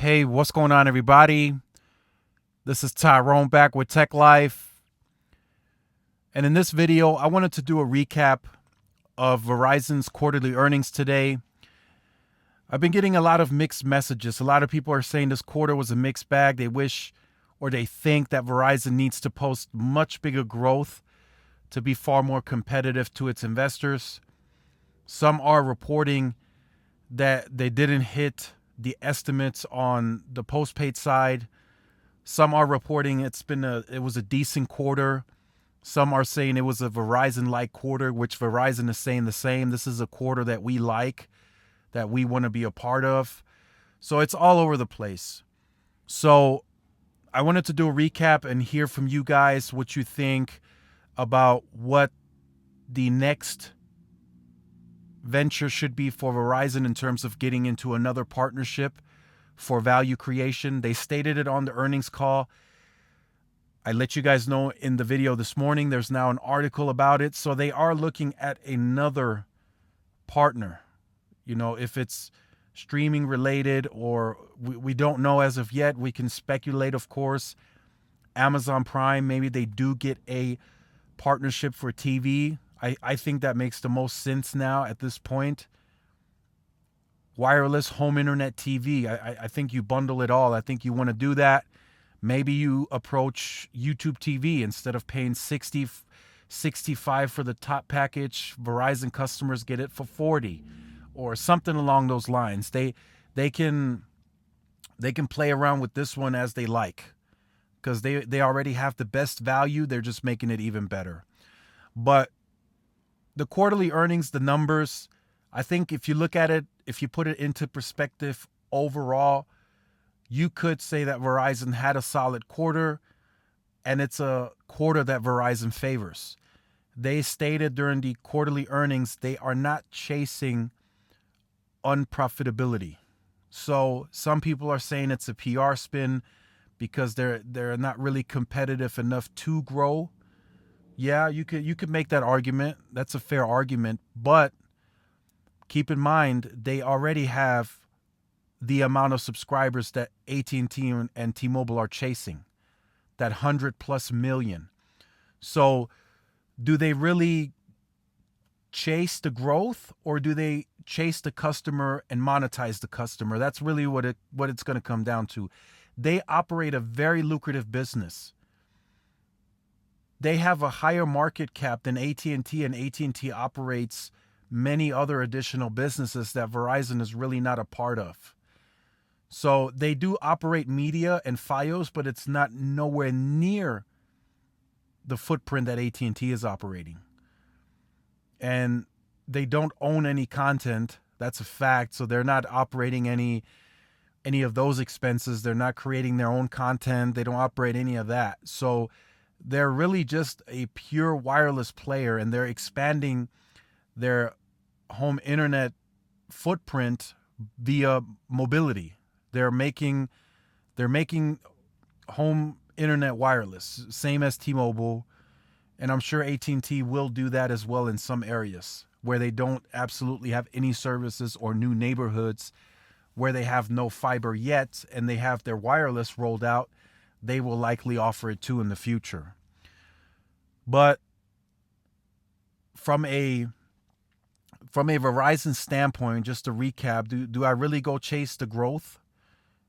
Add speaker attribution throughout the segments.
Speaker 1: Hey, what's going on, everybody? This is Tyrone back with Tech Life. And in this video, I wanted to do a recap of Verizon's quarterly earnings today. I've been getting a lot of mixed messages. A lot of people are saying this quarter was a mixed bag. They wish or they think that Verizon needs to post much bigger growth to be far more competitive to its investors. Some are reporting that they didn't hit the estimates on the postpaid side. Some are reporting it was a decent quarter. Some are saying it was a Verizon-like quarter, which Verizon is saying the same. This is a quarter that we like, that we want to be a part of. So it's all over the place. So I wanted to do a recap and hear from you guys what you think about what the next venture should be for Verizon in terms of getting into another partnership for value creation. They stated it on the earnings call. I let you guys know in the video this morning. There's now an article about it. So they are looking at another partner. You know, if it's streaming related or we don't know as of yet. We can speculate, of course. Amazon Prime, maybe they do get a partnership for TV. I think that makes the most sense now at this point. Wireless home internet TV. I think you bundle it all. I think you want to do that. Maybe you approach YouTube TV instead of paying $65 for the top package. Verizon customers get it for $40 or something along those lines. They can play around with this one as they like because they already have the best value. They're just making it even better. But the quarterly earnings, the numbers, I think if you look at it, if you put it into perspective overall, you could say that Verizon had a solid quarter, and it's a quarter that Verizon favors. They stated during the quarterly earnings they are not chasing unprofitability. So some people are saying it's a PR spin because they're not really competitive enough to grow. Yeah, you could make that argument. That's a fair argument, but keep in mind they already have the amount of subscribers that AT&T and T-Mobile are chasing, that 100+ million. So do they really chase the growth or do they chase the customer and monetize the customer? That's really what it's going to come down to. They operate a very lucrative business. They have a higher market cap than AT&T, and AT&T operates many other additional businesses that Verizon is really not a part of. So they do operate media and Fios, but it's not nowhere near the footprint that AT&T is operating. And they don't own any content. That's a fact. So they're not operating any of those expenses. They're not creating their own content. They don't operate any of that. So they're really just a pure wireless player, and they're expanding their home internet footprint via mobility. They're making home internet wireless, same as T-Mobile, and I'm sure AT&T will do that as well in some areas where they don't absolutely have any services or new neighborhoods where they have no fiber yet and they have their wireless rolled out. They will likely offer it too in the future. But from a Verizon standpoint, just to recap, do I really go chase the growth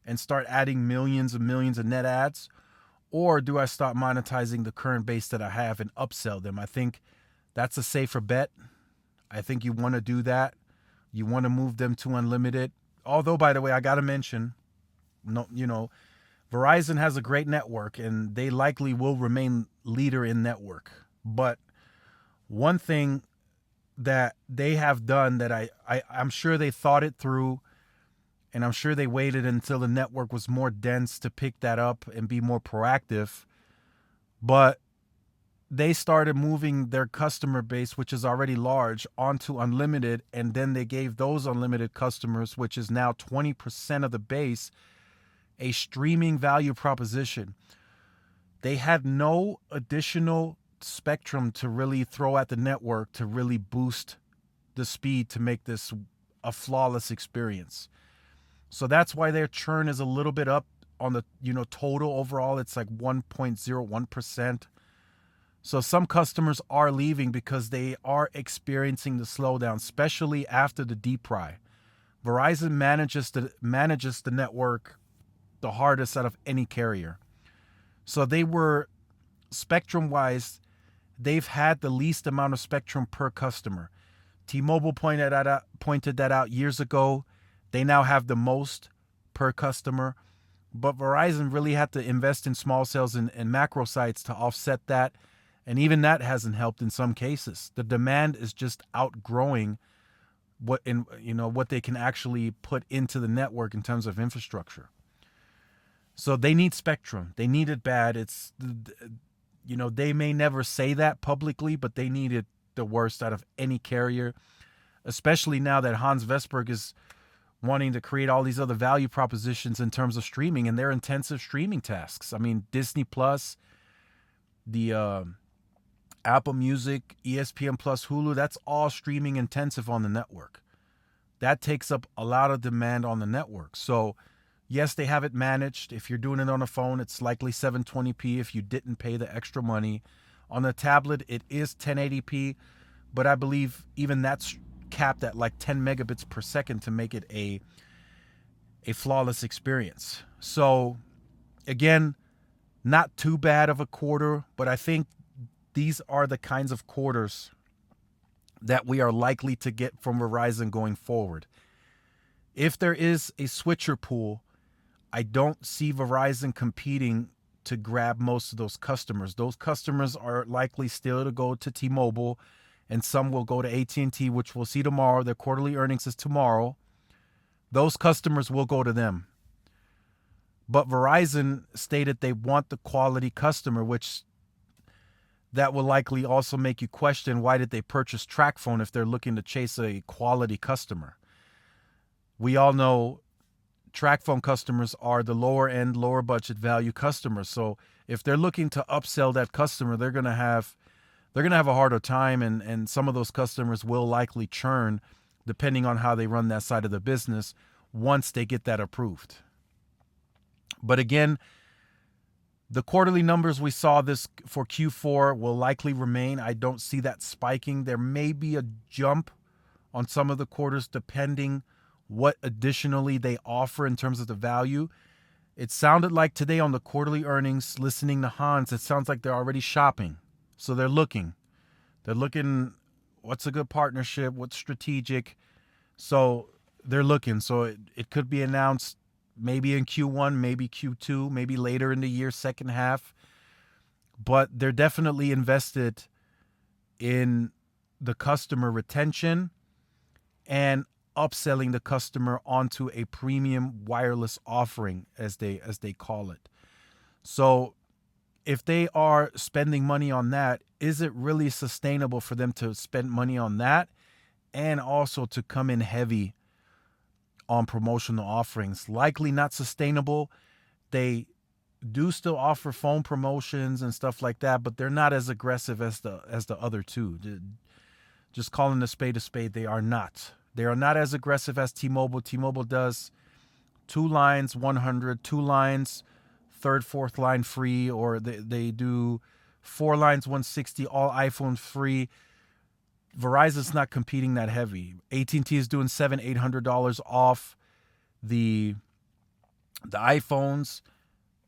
Speaker 1: and start adding millions and millions of net adds? Or do I start monetizing the current base that I have and upsell them? I think that's a safer bet. I think you want to do that. You want to move them to unlimited. Although, by the way, I got to mention, Verizon has a great network and they likely will remain leader in network. But one thing that they have done that I'm sure they thought it through, and I'm sure they waited until the network was more dense to pick that up and be more proactive. But they started moving their customer base, which is already large, onto unlimited. And then they gave those unlimited customers, which is now 20% of the base, a streaming value proposition. They had no additional spectrum to really throw at the network to really boost the speed to make this a flawless experience. So that's why their churn is a little bit up on the, total overall. It's like 1.01%. So some customers are leaving because they are experiencing the slowdown, especially after the depry. Verizon manages the network the hardest out of any carrier. So they were, spectrum wise, they've had the least amount of spectrum per customer. T-Mobile pointed that out years ago. They now have the most per customer. But Verizon really had to invest in small cells and macro sites to offset that. And even that hasn't helped in some cases. The demand is just outgrowing what they can actually put into the network in terms of infrastructure. So they need spectrum. They need it bad. They may never say that publicly, but they need it the worst out of any carrier, especially now that Hans Vestberg is wanting to create all these other value propositions in terms of streaming and their intensive streaming tasks. I mean, Disney Plus, the Apple Music, ESPN Plus, Hulu, that's all streaming intensive on the network. That takes up a lot of demand on the network. So yes, they have it managed. If you're doing it on a phone, it's likely 720p if you didn't pay the extra money. On a tablet, it is 1080p, but I believe even that's capped at like 10 megabits per second to make it a flawless experience. So again, not too bad of a quarter, but I think these are the kinds of quarters that we are likely to get from Verizon going forward. If there is a switcher pool, I don't see Verizon competing to grab most of those customers. Those customers are likely still to go to T-Mobile, and some will go to AT&T, which we'll see tomorrow. Their quarterly earnings is tomorrow. Those customers will go to them. But Verizon stated they want the quality customer, which that will likely also make you question, why did they purchase TracFone if they're looking to chase a quality customer? We all know TracFone customers are the lower end, lower budget value customers. So if they're looking to upsell that customer, they're gonna have a harder time, and some of those customers will likely churn depending on how they run that side of the business once they get that approved. But again, the quarterly numbers we saw this for Q4 will likely remain. I don't see that spiking. There may be a jump on some of the quarters depending what additionally they offer in terms of the value. It sounded like today on the quarterly earnings, listening to Hans, it sounds like they're already shopping. So they're looking. What's a good partnership? What's strategic? So they're looking. So it could be announced maybe in Q1, maybe Q2, maybe later in the year, second half. But they're definitely invested in the customer retention and upselling the customer onto a premium wireless offering, as they call it. So if they are spending money on that, is it really sustainable for them to spend money on that and also to come in heavy on promotional offerings? Likely not sustainable. They do still offer phone promotions and stuff like that, but they're not as aggressive as the other two. Just calling a spade, they are not. They are not as aggressive as T-Mobile. T-Mobile does 2 lines, 100, 2 lines, third, fourth line free, or they do 4 lines, 160, all iPhone free. Verizon's not competing that heavy. AT&T is doing $700-800 off the iPhones.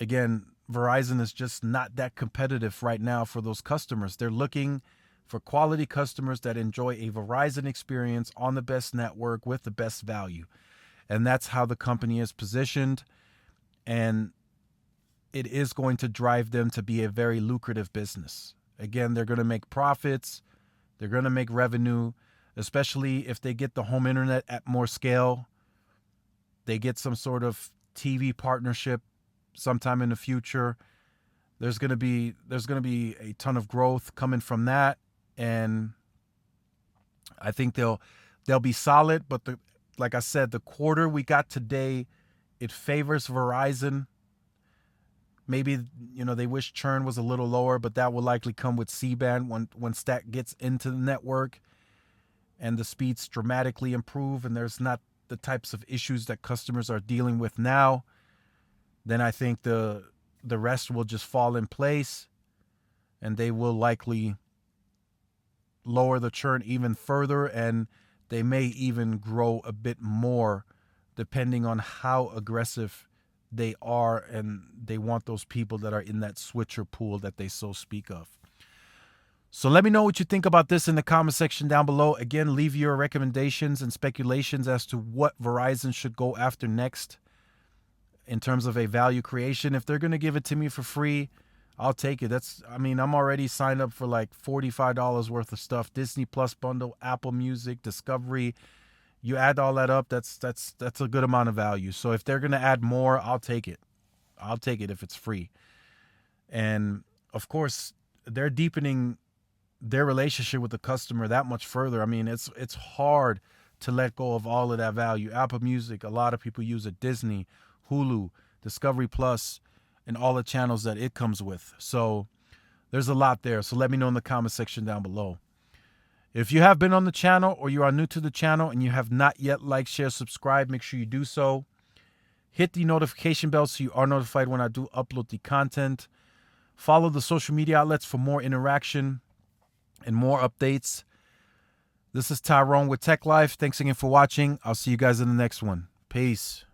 Speaker 1: Again, Verizon is just not that competitive right now for those customers. They're looking for quality customers that enjoy a Verizon experience on the best network with the best value. And that's how the company is positioned. And it is going to drive them to be a very lucrative business. Again, they're going to make profits. They're going to make revenue, especially if they get the home internet at more scale. They get some sort of TV partnership sometime in the future. There's going to be a ton of growth coming from that, and I think they'll be solid. But like I said, the quarter we got today, it favors Verizon. Maybe, they wish churn was a little lower, but that will likely come with C-band once that gets into the network and the speeds dramatically improve and there's not the types of issues that customers are dealing with now, then I think the rest will just fall in place, and they will likely lower the churn even further, and they may even grow a bit more depending on how aggressive they are, and they want those people that are in that switcher pool that they so speak of. So let me know what you think about this in the comment section down below. Again, leave your recommendations and speculations as to what Verizon should go after next in terms of a value creation. If they're going to give it to me for free, I'll take it. I'm already signed up for like $45 worth of stuff. Disney Plus bundle, Apple Music, Discovery. You add all that up, that's a good amount of value. So if they're going to add more, I'll take it. I'll take it if it's free. And of course, they're deepening their relationship with the customer that much further. I mean, it's hard to let go of all of that value. Apple Music, a lot of people use it. Disney, Hulu, Discovery Plus, and all the channels that it comes with. So there's a lot there. So let me know in the comment section down below. If you have been on the channel or you are new to the channel and you have not yet liked, share, subscribe, make sure you do so. Hit the notification bell so you are notified when I do upload the content. Follow the social media outlets for more interaction and more updates. This is Tyrone with Tech Life. Thanks again for watching. I'll see you guys in the next one. Peace.